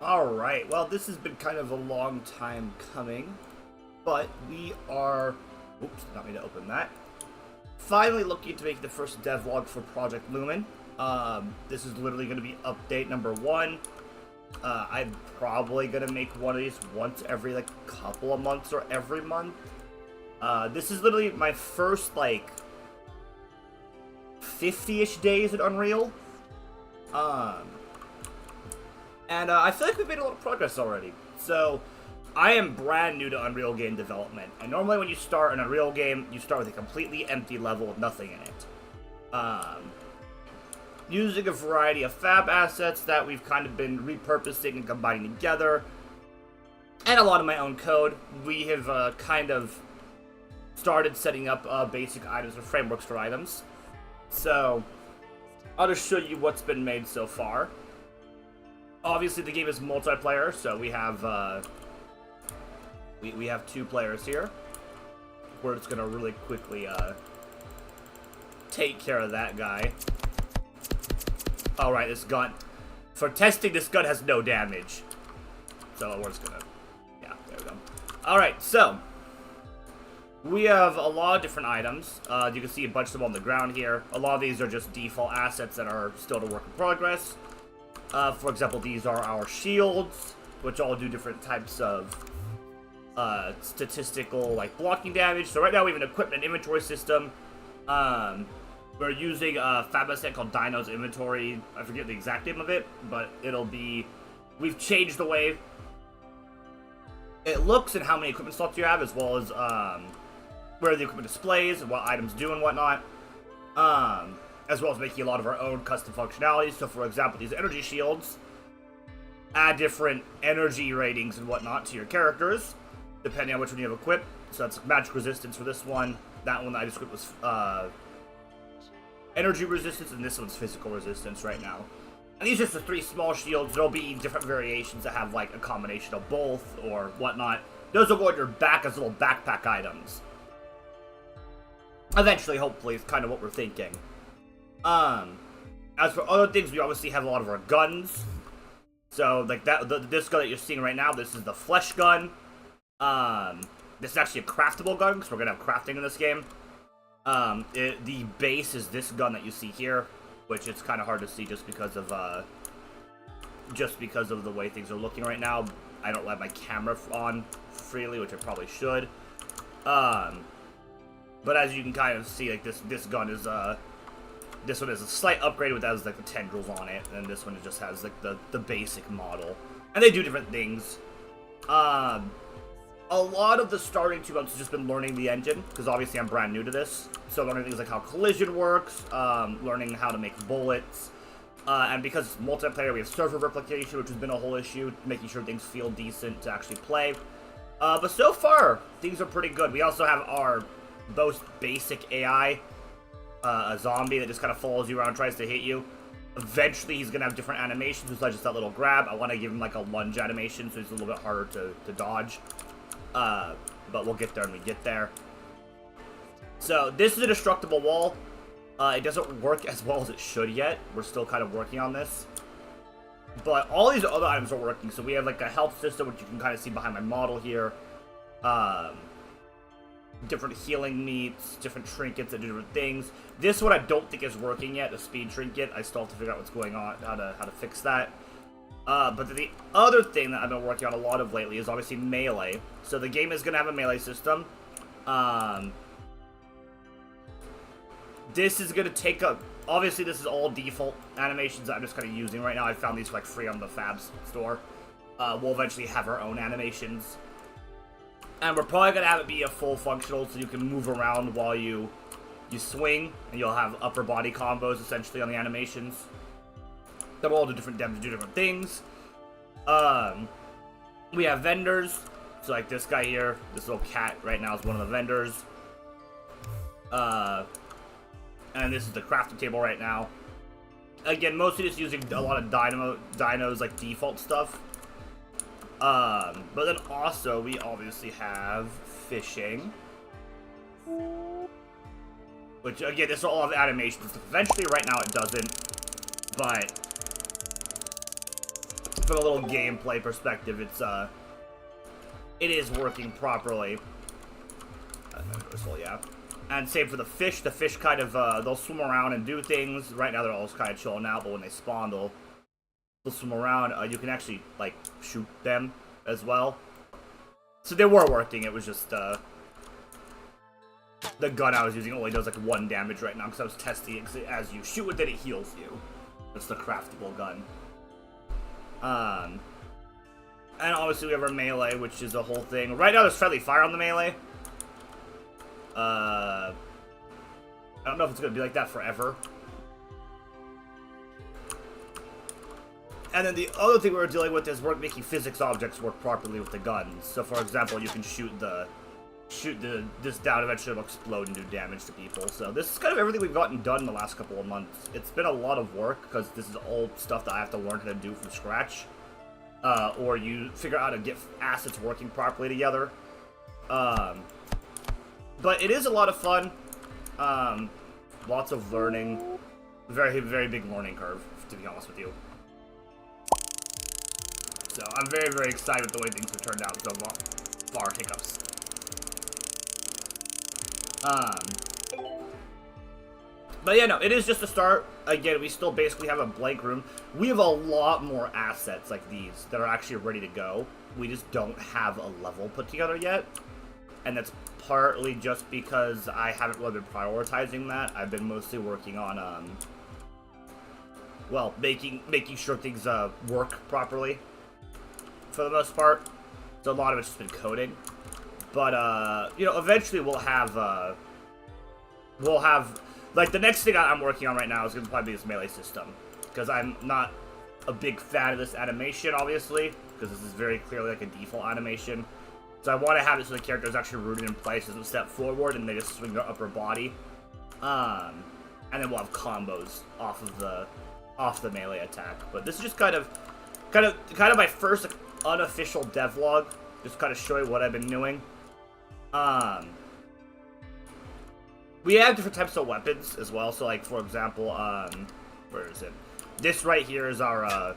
Alright, well, this has been kind of a long time coming, but we are... Oops, not me to open that. Finally looking to make the first devlog for Project Leumen. This is literally going to be update number 1. I'm probably going to make one of these once every, like, couple of months or every month. This is literally my first, like, 50-ish days at Unreal. And I feel like we've made a lot of progress already. So, I am brand new to Unreal game development. And normally when you start an Unreal game, you start with a completely empty level with nothing in it. Using a variety of fab assets that we've kind of been repurposing and combining together. And a lot of my own code. We have kind of started setting up basic items and frameworks for items. So, I'll just show you what's been made so far. Obviously, the game is multiplayer, so we have we have 2 players here. We're just gonna really quickly take care of that guy. All right, this gun for testing. This gun has no damage, so we're just gonna there we go. All right, so we have a lot of different items. You can see a bunch of them on the ground here. A lot of these are just default assets that are still a work in progress. For example, these are our shields, which all do different types of statistical, like, blocking damage. So right now we have an equipment inventory system. We're using a fab asset called Dino's Inventory. I forget the exact name of it, but it'll be... We've changed the way it looks and how many equipment slots you have, as well as where the equipment displays and what items do and whatnot. As well as making a lot of our own custom functionalities. So, for example, these energy shields add different energy ratings and whatnot to your characters, depending on which one you have equipped. So that's magic resistance for this one. That one that I just equipped was energy resistance, and this one's physical resistance right now. And these are just the 3 small shields. There'll be different variations that have, like, a combination of both or whatnot. Those will go on your back as little backpack items. Eventually, hopefully, is kind of what we're thinking. As for other things, we obviously have a lot of our guns. So, like, this gun that you're seeing right now, this is the flesh gun. This is actually a craftable gun, because we're gonna have crafting in this game. The base is this gun that you see here, which it's kind of hard to see just because of the way things are looking right now. I don't let my camera on freely, which I probably should. But as you can kind of see, like, this gun is, this one is a slight upgrade with has like the tendrils on it, and this one just has like the basic model. And they do different things. A lot of the starting 2 months has just been learning the engine, because obviously I'm brand new to this. So learning things like how collision works, learning how to make bullets, and because it's multiplayer, we have server replication, which has been a whole issue, making sure things feel decent to actually play. But so far, things are pretty good. We also have our most basic AI. A zombie that just kind of follows you around and tries to hit you. Eventually, he's going to have different animations besides just that little grab. I want to give him like a lunge animation, so he's a little bit harder to dodge. But we'll get there when we get there. So, this is a destructible wall. It doesn't work as well as it should yet. We're still kind of working on this. But all these other items are working. So, we have like a health system, which you can kind of see behind my model here. Different healing meats, different trinkets that do different things. This one I don't think is working yet, the speed trinket. I still have to figure out what's going on, how to fix that. But the other thing that I've been working on a lot of lately is obviously melee. So the game is going to have a melee system. This is going to take up... Obviously, this is all default animations that I'm just kind of using right now. I found these like free on the Fabs store. We'll eventually have our own animations. And we're probably going to have it be a full functional, so you can move around while you swing, and you'll have upper body combos, essentially, on the animations. They'll all do different damage, do different things. We have vendors, so like this guy here, this little cat right now is one of the vendors. And this is the crafting table right now. Again, mostly just using a lot of Dino's, like, default stuff. But then also, we obviously have fishing. Which, again, this will all have animations. Eventually, right now, it doesn't. But from a little gameplay perspective, it is working properly. Yeah. And same for the fish. The fish kind of, they'll swim around and do things. Right now they're all kind of chilling out, but when they spawn, they'll swim around. You can actually, like, shoot them as well. So they were working. It was just, the gun I was using only does, like, 1 damage right now, because I was testing it. As you shoot with it, it heals you. It's the craftable gun. And obviously we have our melee, which is a whole thing. Right now there's friendly fire on the melee. I don't know if it's going to be like that forever. And then the other thing we're dealing with is we're making physics objects work properly with the guns. So for example, you can shoot this down, eventually it'll explode and do damage to people. So this is kind of everything we've gotten done in the last couple of months. It's been a lot of work, because this is all stuff that I have to learn how to do from scratch. Or you figure out how to get assets working properly together. But it is a lot of fun. Lots of learning. Very, very big learning curve, to be honest with you. So I'm very, very excited with the way things have turned out so far. Hiccups. But yeah, no, it is just a start. Again, we still basically have a blank room. We have a lot more assets like these that are actually ready to go. We just don't have a level put together yet. And that's partly just because I haven't really been prioritizing that. I've been mostly working on, well, making sure things work properly for the most part. So a lot of it's just been coding. But, you know, eventually we'll have, like, the next thing I'm working on right now is going to probably be this melee system. Because I'm not a big fan of this animation, obviously, because this is very clearly like a default animation. So I want to have it so the character is actually rooted in place, doesn't step forward, and they just swing their upper body. And then we'll have combos off the melee attack. But this is just kind of my first unofficial devlog, just kind of show you what I've been doing. We have different types of weapons as well. So, like, for example, where is it? This right here is our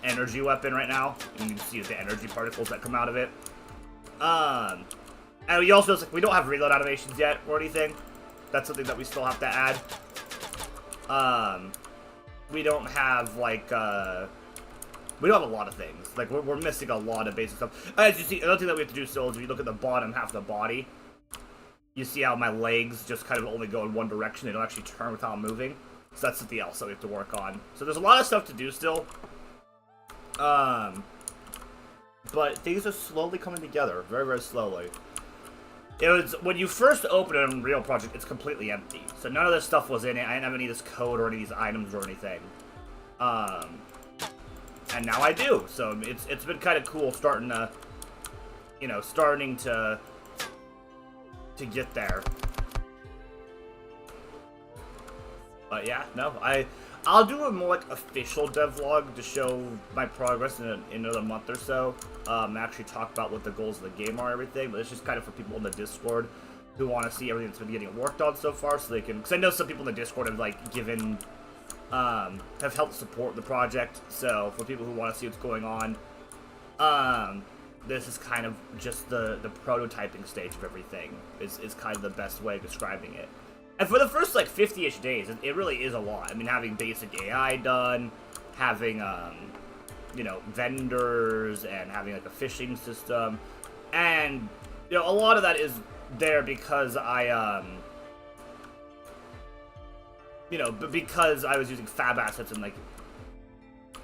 energy weapon right now. And you can see the energy particles that come out of it. And we also, like, we don't have reload animations yet or anything. That's something that we still have to add. We don't have, like, we don't have a lot of things. Like, we're missing a lot of basic stuff. As you see, another thing that we have to do still is if you look at the bottom half of the body, you see how my legs just kind of only go in one direction. They don't actually turn without moving. So that's something else that we have to work on. So there's a lot of stuff to do still. But things are slowly coming together. Very, very slowly. It was, when you first open an Unreal project, it's completely empty. So none of this stuff was in it. I didn't have any of this code or any of these items or anything. And now I do. So it's been kind of cool starting to, you know, to get there. But yeah, no, I'll do a more like official devlog to show my progress in another month or so. Actually talk about what the goals of the game are and everything, but it's just kind of for people in the Discord who want to see everything that's been getting worked on so far, so they can, because I know some people in the Discord have like given, have helped support the project, so for people who want to see what's going on, this is kind of just the prototyping stage of everything, is kind of the best way of describing it. And for the first, like, 50-ish days, it really is a lot. I mean, having basic AI done, having, you know, vendors, and having, like, a fishing system. And, you know, a lot of that is there because I, you know, because I was using fab assets and, like,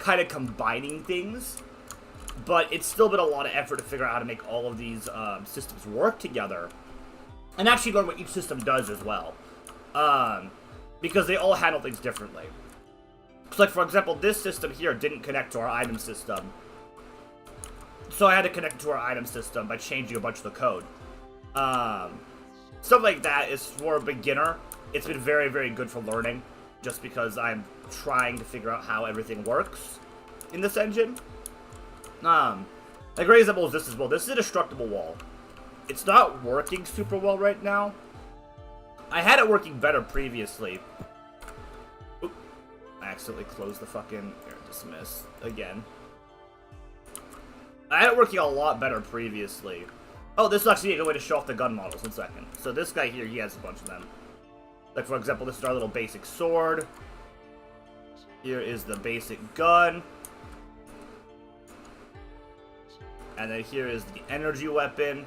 kind of combining things. But it's still been a lot of effort to figure out how to make all of these systems work together. And actually learn what each system does as well. Because they all handle things differently. So, like, for example, this system here didn't connect to our item system. So I had to connect it to our item system by changing a bunch of the code. Stuff like that is for a beginner. It's been very, very good for learning. Just because I'm trying to figure out how everything works in this engine. A great example is this as well. This is a destructible wall. It's not working super well right now. I had it working better previously. Oop, I accidentally closed the fucking air dismiss again. I had it working a lot better previously. Oh, this is actually a good way to show off the gun models. 1 second. So this guy here, he has a bunch of them. Like, for example, this is our little basic sword. Here is the basic gun. And then here is the energy weapon.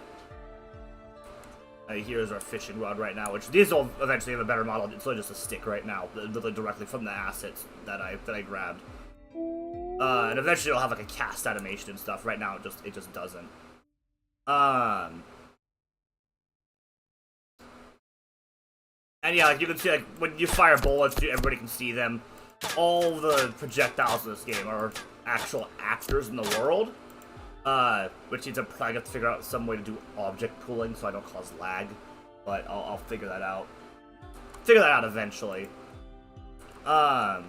And here's our fishing rod right now, which these will eventually have a better model. It's only just a stick right now, directly from the assets that I grabbed. And eventually it'll have like a cast animation and stuff. Right now it just doesn't. And yeah, like you can see, like when you fire bullets, everybody can see them. All the projectiles in this game are actual actors in the world. Which means I'm probably have to figure out some way to do object pooling so I don't cause lag. But I'll figure that out. Figure that out eventually. But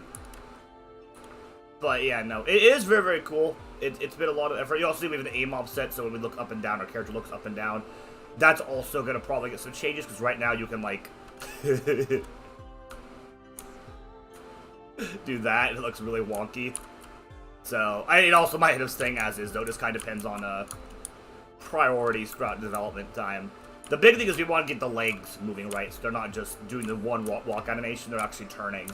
yeah, no, it is very, very cool. It's been a lot of effort. You also see we have an aim offset, so when we look up and down, our character looks up and down. That's also going to probably get some changes, because right now you can, like, do that. It looks really wonky. So, it also might hit this thing as is, though. It just kind of depends on priorities throughout development time. The big thing is we want to get the legs moving right, so they're not just doing the one walk animation, they're actually turning.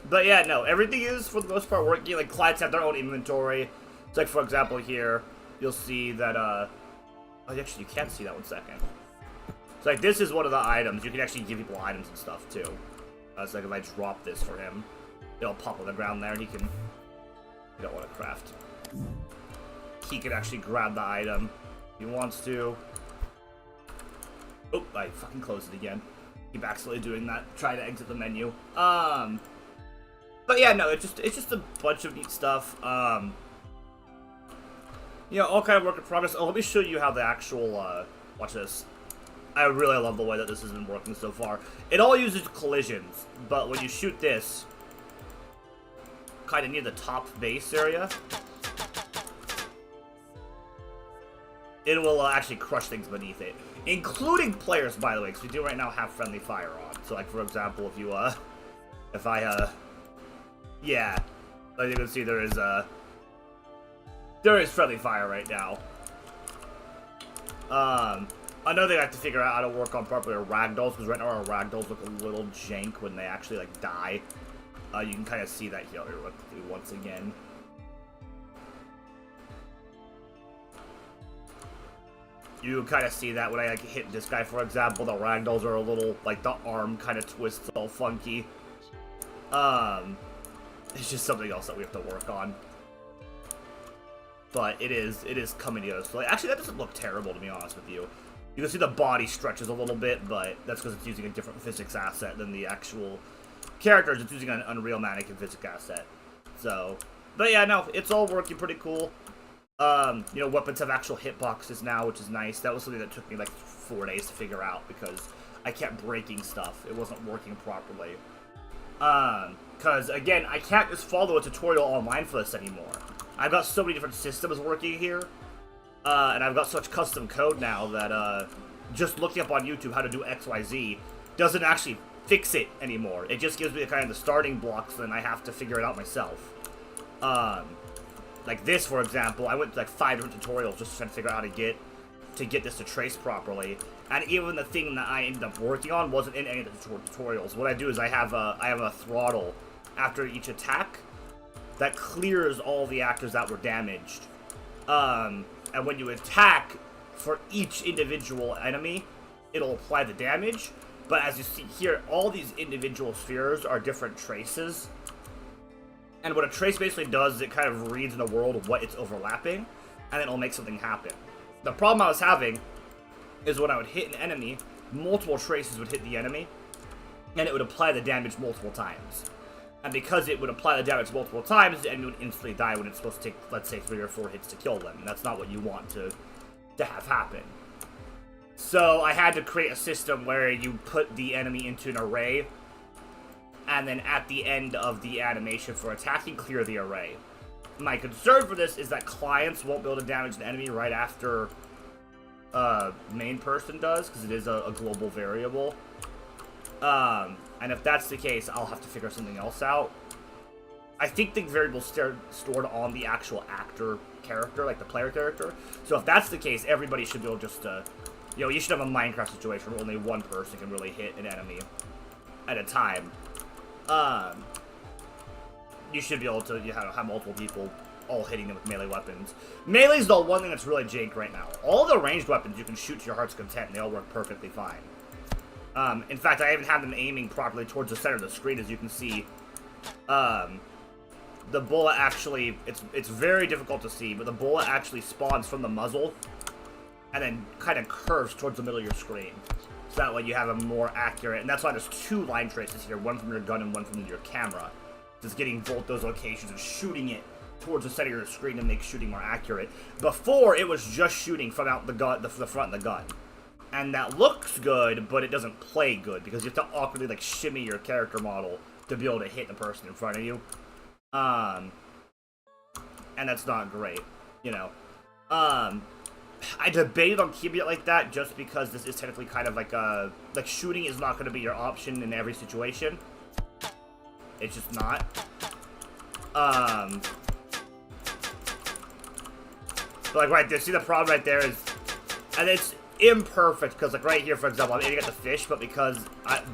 But yeah, no, everything is, for the most part, working. Like, clients have their own inventory. It's like, for example, here, you'll see that, oh, actually, you can't see that. 1 second. So, like, this is one of the items. You can actually give people items and stuff, too. It's like, if I drop this for him, it'll pop on the ground there, and he can, you don't want to craft. He can actually grab the item if he wants to. Oh, I fucking closed it again. Keep accidentally doing that. Try to exit the menu. But yeah, no, it's just a bunch of neat stuff. You know, all kind of work in progress. Oh, let me show you how the actual, watch this. I really love the way that this has been working so far. It all uses collisions, but when you shoot this, kind of near the top base area, it will actually crush things beneath it. Including players, by the way, because we do right now have friendly fire on. So, like, for example, if you, yeah, as you can see, there is friendly fire right now. Another thing I have to figure out how to work on properly are ragdolls, because right now our ragdolls look a little jank when they actually, like, die. You can kind of see that here once again. You kind of see that when I, like, hit this guy, for example. The ragdolls are a little, like, the arm kind of twists all funky. It's just something else that we have to work on. But it is coming together slowly. Actually, that doesn't look terrible, to be honest with you. You can see the body stretches a little bit, but that's because it's using a different physics asset than the actual characters. It's using an Unreal Mannequin physics asset. So, but yeah, no, it's all working pretty cool. You know, weapons have actual hitboxes now, which is nice. That was something that took me like 4 days to figure out because I kept breaking stuff. It wasn't working properly. Because, again, I can't just follow a tutorial online for this anymore. I've got so many different systems working here, and I've got such custom code now that, just looking up on YouTube how to do XYZ doesn't actually fix it anymore. It just gives me kind of the starting blocks, and I have to figure it out myself. Like this, for example, I went to like 5 different tutorials just to try to figure out how to get this to trace properly. And even the thing that I ended up working on wasn't in any of the tutorials. What I do is I have a throttle after each attack that clears all the actors that were damaged. And when you attack for each individual enemy, it'll apply the damage. But as you see here, all these individual spheres are different traces. And what a trace basically does is it kind of reads in the world what it's overlapping, and then it'll make something happen. The problem I was having is when I would hit an enemy, multiple traces would hit the enemy, and it would apply the damage multiple times. And because it would apply the damage multiple times, the enemy would instantly die when it's supposed to take, let's say, 3 or 4 hits to kill them. And that's not what you want to have happen. So I had to create a system where you put the enemy into an array, and then at the end of the animation for attacking, clear the array. My concern for this is that clients won't be able to damage the enemy right after main person does, because it is a global variable. And And if that's the case, I'll have to figure something else out. I think the variable's stored on the actual actor character, like the player character. So if that's the case, everybody should be able just to, you know, you should have a Minecraft situation where only one person can really hit an enemy at a time. You should be able to have multiple people all hitting them with melee weapons. Melee's the one thing that's really jank right now. All the ranged weapons you can shoot to your heart's content, and they all work perfectly fine. In fact, I even have them aiming properly towards the center of the screen, as you can see. The bullet actually, it's very difficult to see, but the bullet actually spawns from the muzzle and then kind of curves towards the middle of your screen. So that way you have a more accurate, and that's why there's two line traces here, one from your gun and one from your camera. Just getting both those locations and shooting it towards the center of your screen to make shooting more accurate. Before, it was just shooting from out the gun, the front of the gun. And that looks good, but it doesn't play good, because you have to awkwardly, like, shimmy your character model to be able to hit the person in front of you. And that's not great, you know. I debated on keeping it like that just because this is technically kind of like a... Like, shooting is not going to be your option in every situation. It's just not. But, like, right there, see the problem right there is... And it's imperfect, because, like, right here, for example, I'm aiming at the fish, but because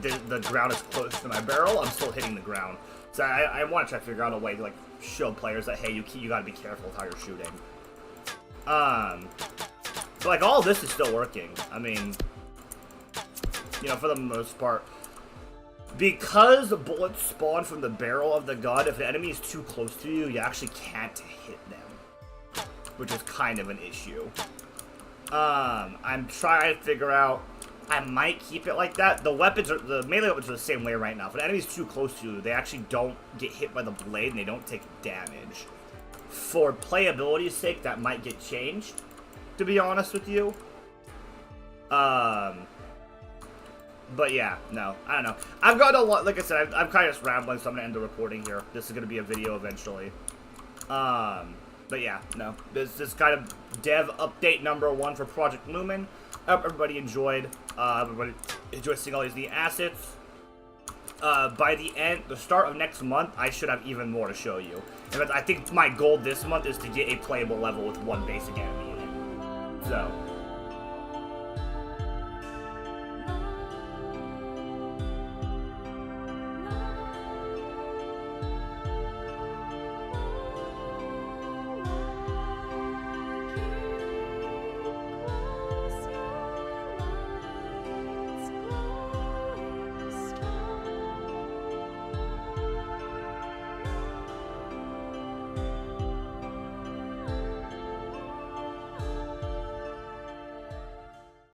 the ground is close to my barrel, I'm still hitting the ground. So I want to try to figure out a way to, like, show players that, hey, you gotta be careful with how you're shooting. But, like, all this is still working. I mean, you know, for the most part. Because bullets spawn from the barrel of the gun, if the enemy is too close to you, you actually can't hit them. Which is kind of an issue. I'm trying to figure out... I might keep it like that. The melee weapons are the same way right now. If an enemy's too close to you, they actually don't get hit by the blade and they don't take damage. For playability's sake, that might get changed, to be honest with you. But yeah, no, I don't know. I've got a lot, like I said, I'm kind of just rambling, so I'm gonna end the recording here. This is gonna be a video eventually. But yeah, no, this is kind of dev update #1 for Project Leumen. I hope everybody enjoyed. Everybody enjoyed seeing all these neat assets. By the start of next month, I should have even more to show you. In fact, I think my goal this month is to get a playable level with one basic enemy in it. So,